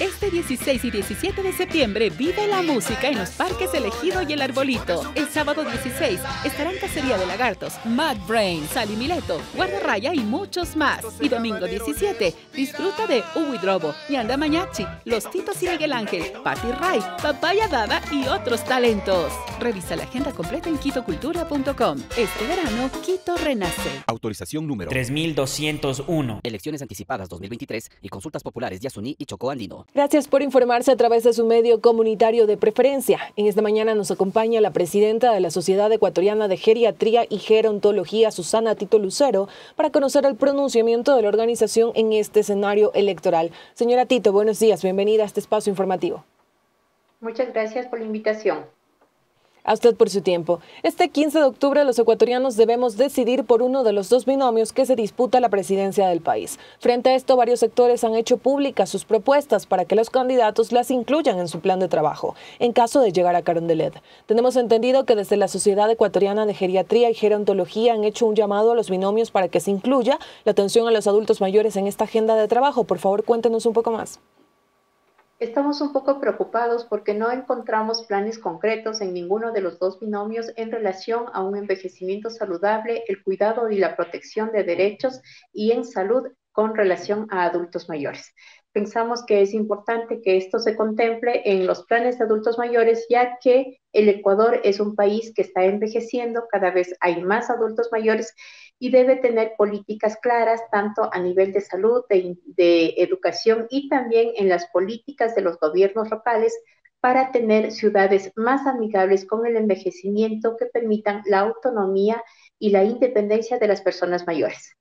Este 16 y 17 de septiembre vive la música en los parques El Ejido y El Arbolito. El sábado 16 estarán Cacería de Lagartos, Mad Brain, Sally Mileto, Guardarraya y muchos más. Y domingo 17 disfruta de Uwi Drobo, Ñanda Mañachi, Los Titos y Miguel Ángel, Patti Ray, Papaya Dada y otros talentos. Revisa la agenda completa en quitocultura.com. Este verano, Quito renace. Autorización número 3201. Elecciones anticipadas 2023 y consultas populares Yasuní y Chocó Andino. Gracias por informarse a través de su medio comunitario de preferencia. En esta mañana nos acompaña la presidenta de la Sociedad Ecuatoriana de Geriatría y Gerontología, Susana Tito Lucero, para conocer el pronunciamiento de la organización en este escenario electoral. Señora Tito, buenos días, bienvenida a este espacio informativo. Muchas gracias por la invitación. A usted por su tiempo. Este 15 de octubre los ecuatorianos debemos decidir por uno de los dos binomios que se disputa la presidencia del país. Frente a esto, varios sectores han hecho públicas sus propuestas para que los candidatos las incluyan en su plan de trabajo, en caso de llegar a Carondelet. Tenemos entendido que desde la Sociedad Ecuatoriana de Geriatría y Gerontología han hecho un llamado a los binomios para que se incluya la atención a los adultos mayores en esta agenda de trabajo. Por favor, cuéntenos un poco más. Estamos un poco preocupados porque no encontramos planes concretos en ninguno de los dos binomios en relación a un envejecimiento saludable, el cuidado y la protección de derechos y en salud con relación a adultos mayores. Pensamos que es importante que esto se contemple en los planes de adultos mayores, ya que el Ecuador es un país que está envejeciendo, cada vez hay más adultos mayores y debe tener políticas claras tanto a nivel de salud, de educación y también en las políticas de los gobiernos locales para tener ciudades más amigables con el envejecimiento que permitan la autonomía y la independencia de las personas mayores.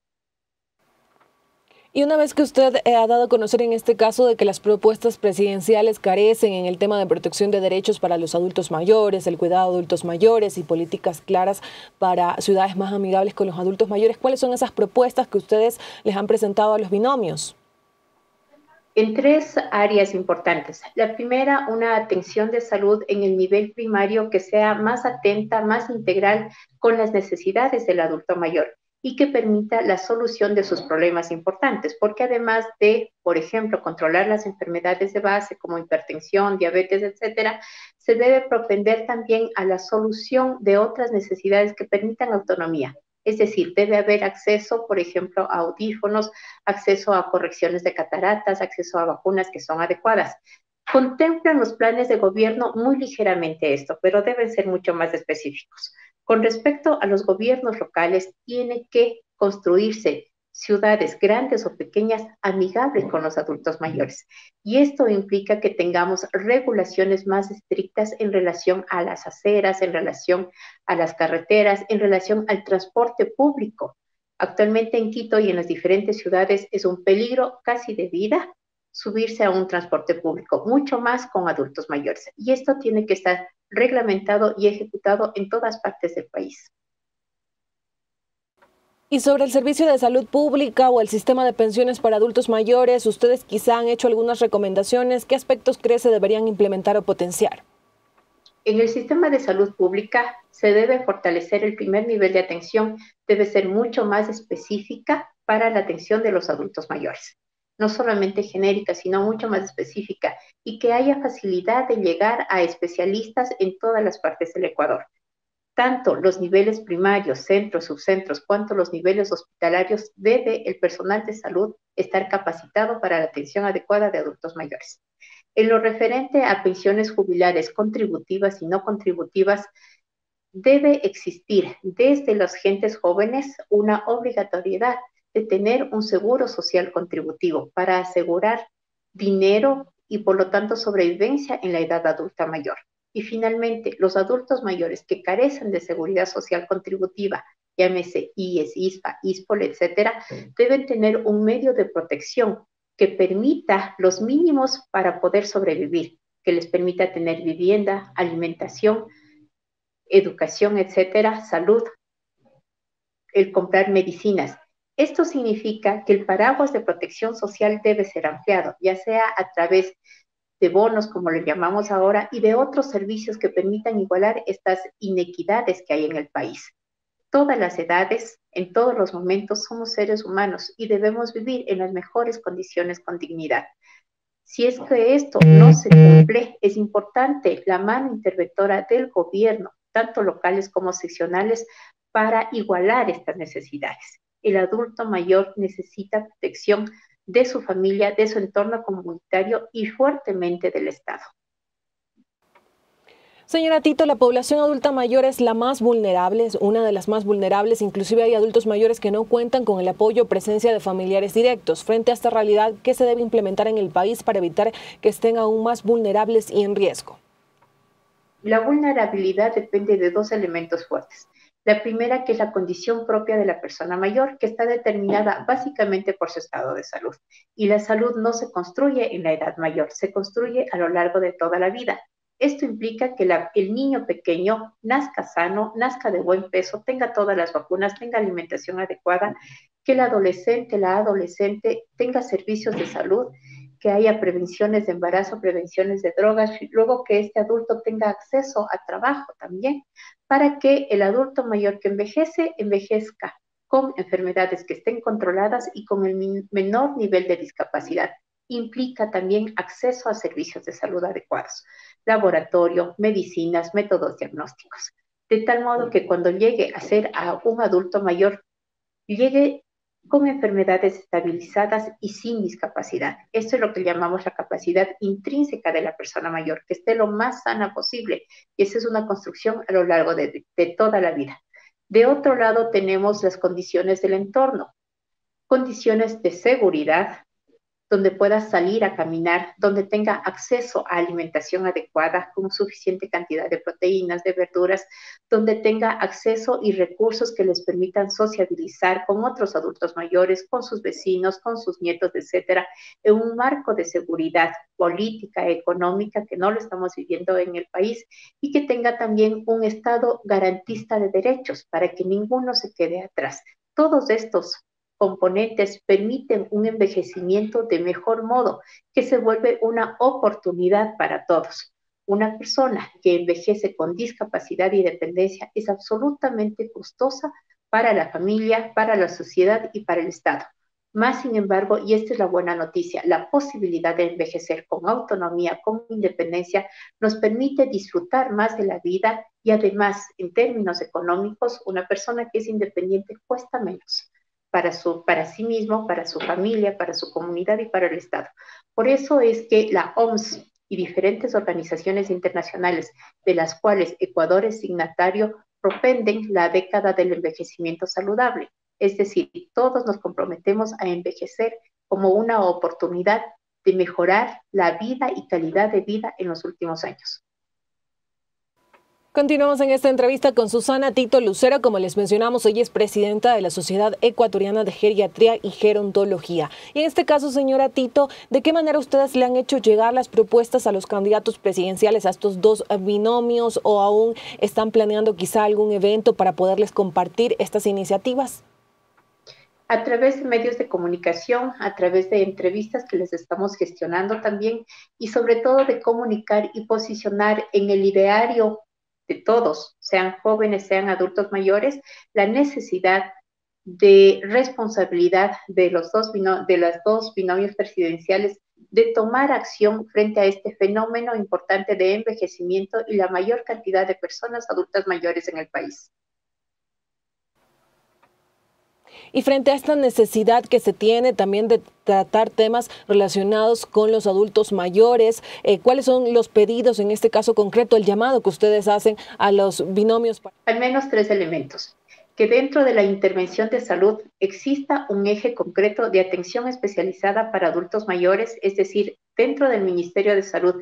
Y una vez que usted ha dado a conocer en este caso de que las propuestas presidenciales carecen en el tema de protección de derechos para los adultos mayores, el cuidado de adultos mayores y políticas claras para ciudades más amigables con los adultos mayores, ¿cuáles son esas propuestas que ustedes les han presentado a los binomios? En tres áreas importantes. La primera, una atención de salud en el nivel primario que sea más atenta, más integral con las necesidades del adulto mayor y que permita la solución de sus problemas importantes, porque además de, por ejemplo, controlar las enfermedades de base como hipertensión, diabetes, etcétera, se debe propender también a la solución de otras necesidades que permitan autonomía. Es decir, debe haber acceso, por ejemplo, a audífonos, acceso a correcciones de cataratas, acceso a vacunas que son adecuadas. Contemplan los planes de gobierno muy ligeramente esto, pero deben ser mucho más específicos. Con respecto a los gobiernos locales, tiene que construirse ciudades grandes o pequeñas amigables con los adultos mayores. Y esto implica que tengamos regulaciones más estrictas en relación a las aceras, en relación a las carreteras, en relación al transporte público. Actualmente en Quito y en las diferentes ciudades es un peligro casi de vida subirse a un transporte público, mucho más con adultos mayores. Y esto tiene que estar reglamentado y ejecutado en todas partes del país. Y sobre el servicio de salud pública o el sistema de pensiones para adultos mayores, ustedes quizá han hecho algunas recomendaciones. ¿Qué aspectos cree se deberían implementar o potenciar? En el sistema de salud pública se debe fortalecer el primer nivel de atención, debe ser mucho más específica para la atención de los adultos mayores. No solamente genérica, sino mucho más específica y que haya facilidad de llegar a especialistas en todas las partes del Ecuador. Tanto los niveles primarios, centros, subcentros, cuanto los niveles hospitalarios, debe el personal de salud estar capacitado para la atención adecuada de adultos mayores. En lo referente a pensiones jubilares contributivas y no contributivas, debe existir desde los gentes jóvenes una obligatoriedad de tener un seguro social contributivo para asegurar dinero y por lo tanto sobrevivencia en la edad adulta mayor. Y finalmente, los adultos mayores que carecen de seguridad social contributiva, llámese IES, ISPA, ISPOL, etcétera, deben tener un medio de protección que permita los mínimos para poder sobrevivir, que les permita tener vivienda, alimentación, educación, etcétera, salud, el comprar medicinas. Esto significa que el paraguas de protección social debe ser ampliado, ya sea a través de bonos, como le llamamos ahora, y de otros servicios que permitan igualar estas inequidades que hay en el país. Todas las edades, en todos los momentos, somos seres humanos y debemos vivir en las mejores condiciones con dignidad. Si es que esto no se cumple, es importante la mano interventora del gobierno, tanto locales como seccionales, para igualar estas necesidades. El adulto mayor necesita protección de su familia, de su entorno comunitario y fuertemente del Estado. Señora Tito, la población adulta mayor es la más vulnerable, es una de las más vulnerables. Inclusive hay adultos mayores que no cuentan con el apoyo o presencia de familiares directos. Frente a esta realidad, ¿qué se debe implementar en el país para evitar que estén aún más vulnerables y en riesgo? La vulnerabilidad depende de dos elementos fuertes. La primera, que es la condición propia de la persona mayor, que está determinada básicamente por su estado de salud. Y la salud no se construye en la edad mayor, se construye a lo largo de toda la vida. Esto implica que el niño pequeño nazca sano, nazca de buen peso, tenga todas las vacunas, tenga alimentación adecuada, que la adolescente tenga servicios de salud, que haya prevenciones de embarazo, prevenciones de drogas, y luego que este adulto tenga acceso a trabajo también, para que el adulto mayor que envejezca con enfermedades que estén controladas y con el menor nivel de discapacidad. Implica también acceso a servicios de salud adecuados, laboratorio, medicinas, métodos diagnósticos, de tal modo que cuando llegue a ser a un adulto mayor, llegue con enfermedades estabilizadas y sin discapacidad. Esto es lo que llamamos la capacidad intrínseca de la persona mayor, que esté lo más sana posible. Y esa es una construcción a lo largo de toda la vida. De otro lado, tenemos las condiciones del entorno, condiciones de seguridad, donde pueda salir a caminar, donde tenga acceso a alimentación adecuada con suficiente cantidad de proteínas, de verduras, donde tenga acceso y recursos que les permitan sociabilizar con otros adultos mayores, con sus vecinos, con sus nietos, etcétera, en un marco de seguridad política, económica, que no lo estamos viviendo en el país, y que tenga también un Estado garantista de derechos para que ninguno se quede atrás. Todos estos componentes permiten un envejecimiento de mejor modo, que se vuelve una oportunidad para todos. Una persona que envejece con discapacidad y dependencia es absolutamente costosa para la familia, para la sociedad y para el Estado. Más sin embargo, y esta es la buena noticia, la posibilidad de envejecer con autonomía, con independencia, nos permite disfrutar más de la vida y además, en términos económicos, una persona que es independiente cuesta menos para sí mismo, para su familia, para su comunidad y para el Estado. Por eso es que la OMS y diferentes organizaciones internacionales, de las cuales Ecuador es signatario, propenden la década del envejecimiento saludable. Es decir, todos nos comprometemos a envejecer como una oportunidad de mejorar la vida y calidad de vida en los últimos años. Continuamos en esta entrevista con Susana Tito Lucero. Como les mencionamos, ella es presidenta de la Sociedad Ecuatoriana de Geriatría y Gerontología. Y en este caso, señora Tito, ¿de qué manera ustedes le han hecho llegar las propuestas a los candidatos presidenciales, a estos dos binomios, o aún están planeando quizá algún evento para poderles compartir estas iniciativas? A través de medios de comunicación, a través de entrevistas que les estamos gestionando también, y sobre todo de comunicar y posicionar en el ideario de todos, sean jóvenes, sean adultos mayores, la necesidad de responsabilidad de los dos binomios presidenciales de tomar acción frente a este fenómeno importante de envejecimiento y la mayor cantidad de personas adultas mayores en el país. Y frente a esta necesidad que se tiene también de tratar temas relacionados con los adultos mayores, ¿cuáles son los pedidos, en este caso concreto, el llamado que ustedes hacen a los binomios? Al menos 3 elementos. Que dentro de la intervención de salud exista un eje concreto de atención especializada para adultos mayores, es decir, dentro del Ministerio de Salud,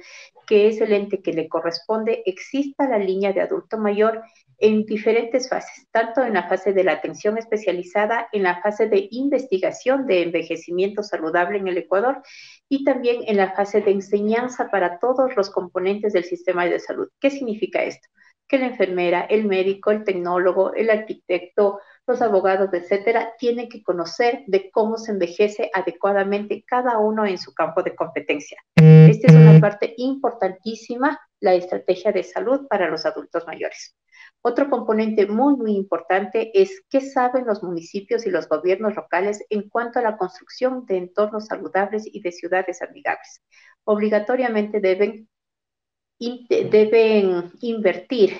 que es el ente que le corresponde, exista la línea de adulto mayor en diferentes fases, tanto en la fase de la atención especializada, en la fase de investigación de envejecimiento saludable en el Ecuador y también en la fase de enseñanza para todos los componentes del sistema de salud. ¿Qué significa esto? Que la enfermera, el médico, el tecnólogo, el arquitecto, los abogados, etcétera, tienen que conocer de cómo se envejece adecuadamente cada uno en su campo de competencia. Esta es una parte importantísima, la estrategia de salud para los adultos mayores. Otro componente muy importante es qué saben los municipios y los gobiernos locales en cuanto a la construcción de entornos saludables y de ciudades amigables. obligatoriamente deben invertir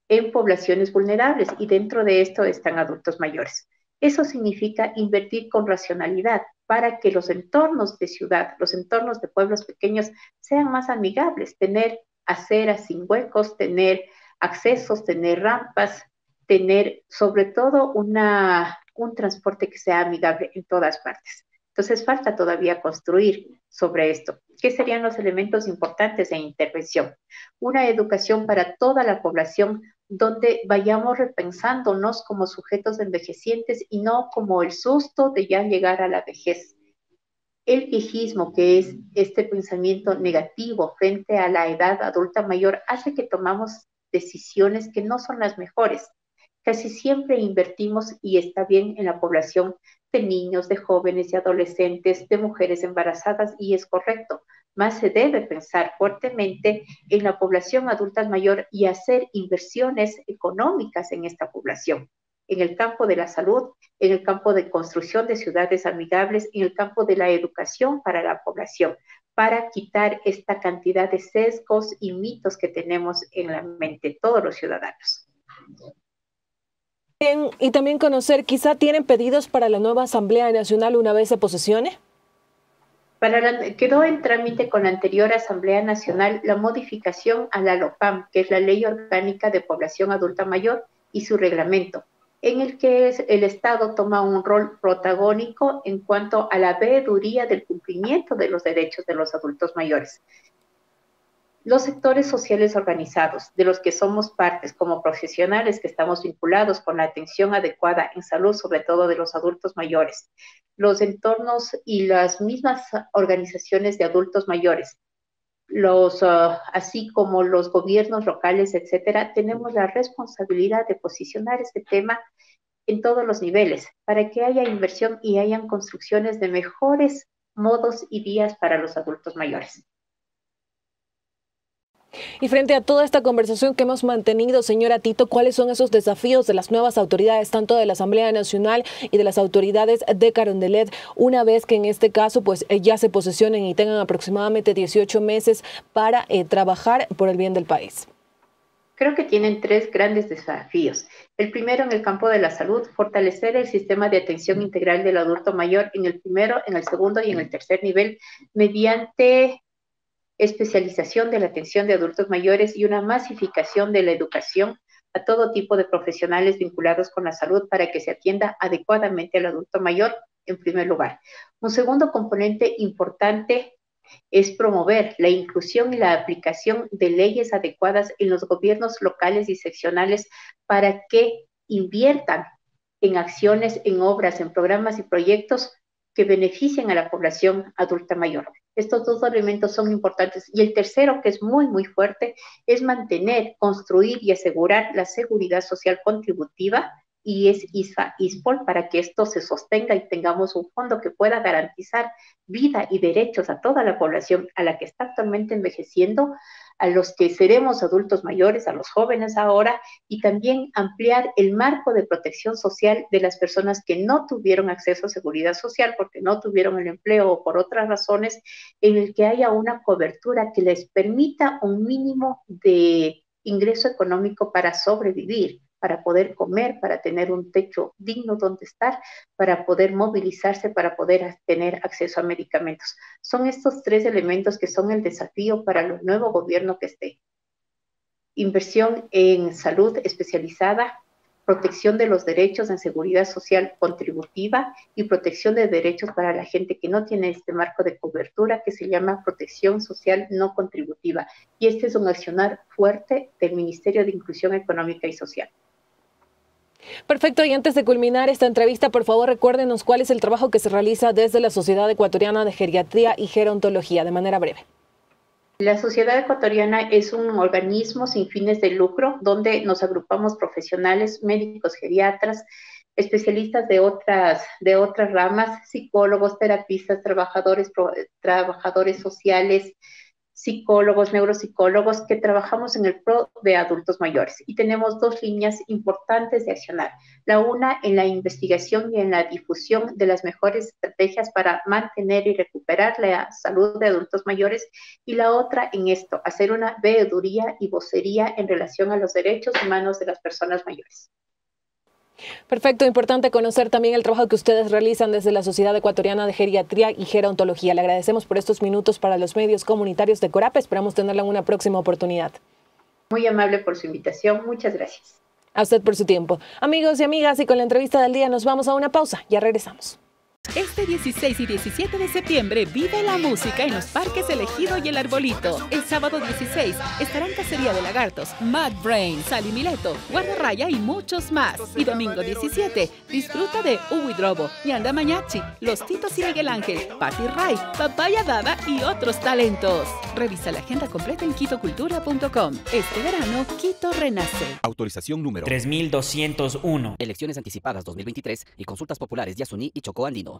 en poblaciones vulnerables y dentro de esto están adultos mayores. Eso significa invertir con racionalidad para que los entornos de ciudad, los entornos de pueblos pequeños sean más amigables, tener aceras sin huecos, tener accesos, tener rampas, tener sobre todo un transporte que sea amigable en todas partes. Entonces falta todavía construir sobre esto. ¿Qué serían los elementos importantes de intervención? Una educación para toda la población donde vayamos repensándonos como sujetos envejecientes y no como el susto de ya llegar a la vejez. El viejismo, que es este pensamiento negativo frente a la edad adulta mayor, hace que tomamos decisiones que no son las mejores. Casi siempre invertimos, y está bien, en la población de niños, de jóvenes, de adolescentes, de mujeres embarazadas, y es correcto. Más se debe pensar fuertemente en la población adulta mayor y hacer inversiones económicas en esta población, en el campo de la salud, en el campo de construcción de ciudades amigables, en el campo de la educación para la población, para quitar esta cantidad de sesgos y mitos que tenemos en la mente todos los ciudadanos. Bien, y también conocer, quizá tienen pedidos para la nueva Asamblea Nacional una vez se posesione. Quedó en trámite con la anterior Asamblea Nacional la modificación a la LOPAM, que es la Ley Orgánica de Población Adulta Mayor, y su reglamento, en el que el Estado toma un rol protagónico en cuanto a la veeduría del cumplimiento de los derechos de los adultos mayores. Los sectores sociales organizados, de los que somos partes como profesionales que estamos vinculados con la atención adecuada en salud, sobre todo de los adultos mayores, los entornos y las mismas organizaciones de adultos mayores, así como los gobiernos locales, etcétera, tenemos la responsabilidad de posicionar este tema en todos los niveles para que haya inversión y hayan construcciones de mejores modos y vías para los adultos mayores. Y frente a toda esta conversación que hemos mantenido, señora Tito, ¿cuáles son esos desafíos de las nuevas autoridades, tanto de la Asamblea Nacional y de las autoridades de Carondelet, una vez que en este caso pues ya se posesionen y tengan aproximadamente 18 meses para trabajar por el bien del país? Creo que tienen tres grandes desafíos. El primero, en el campo de la salud, fortalecer el sistema de atención integral del adulto mayor en el primero, en el segundo y en el tercer nivel, mediante especialización de la atención de adultos mayores y una masificación de la educación a todo tipo de profesionales vinculados con la salud para que se atienda adecuadamente al adulto mayor en primer lugar. Un segundo componente importante es promover la inclusión y la aplicación de leyes adecuadas en los gobiernos locales y seccionales para que inviertan en acciones, en obras, en programas y proyectos que beneficien a la población adulta mayor. Estos dos elementos son importantes. Y el tercero, que es muy, muy fuerte, es mantener, construir y asegurar la seguridad social contributiva, y es ISPOL, para que esto se sostenga y tengamos un fondo que pueda garantizar vida y derechos a toda la población a la que está actualmente envejeciendo, a los que seremos adultos mayores, a los jóvenes ahora, y también ampliar el marco de protección social de las personas que no tuvieron acceso a seguridad social porque no tuvieron el empleo o por otras razones, en el que haya una cobertura que les permita un mínimo de ingreso económico para sobrevivir, para poder comer, para tener un techo digno donde estar, para poder movilizarse, para poder tener acceso a medicamentos. Son estos tres elementos que son el desafío para el nuevo gobierno que esté. Inversión en salud especializada, protección de los derechos en seguridad social contributiva y protección de derechos para la gente que no tiene este marco de cobertura que se llama protección social no contributiva. Y este es un accionar fuerte del Ministerio de Inclusión Económica y Social. Perfecto, y antes de culminar esta entrevista, por favor recuérdenos cuál es el trabajo que se realiza desde la Sociedad Ecuatoriana de Geriatría y Gerontología, de manera breve. La Sociedad Ecuatoriana es un organismo sin fines de lucro donde nos agrupamos profesionales, médicos, geriatras, especialistas de otras ramas, psicólogos, terapistas, trabajadores sociales, psicólogos, neuropsicólogos que trabajamos en el pro de adultos mayores. Y tenemos dos líneas importantes de accionar. La una en la investigación y en la difusión de las mejores estrategias para mantener y recuperar la salud de adultos mayores, y la otra en esto, hacer una veeduría y vocería en relación a los derechos humanos de las personas mayores. Perfecto, importante conocer también el trabajo que ustedes realizan desde la Sociedad Ecuatoriana de Geriatría y Gerontología. Le agradecemos por estos minutos para los medios comunitarios de Corap. Esperamos tenerla en una próxima oportunidad. Muy amable por su invitación. Muchas gracias. A usted por su tiempo. Amigos y amigas, y con la entrevista del día nos vamos a una pausa. Ya regresamos. Este 16 y 17 de septiembre vive la música en los parques Elegido y El Arbolito. El sábado 16 estarán Cacería de Lagartos, Mad Brain, Sally Mileto, Guardarraya y muchos más. Y domingo 17 disfruta de Uwidrobo, Yanda Mañachi, Los Titos y Miguel Ángel, Patti Ray, Papaya Dada y otros talentos. Revisa la agenda completa en quitocultura.com. Este verano, Quito renace. Autorización número 3201. Elecciones anticipadas 2023 y consultas populares de Yasuní y Chocó Andino.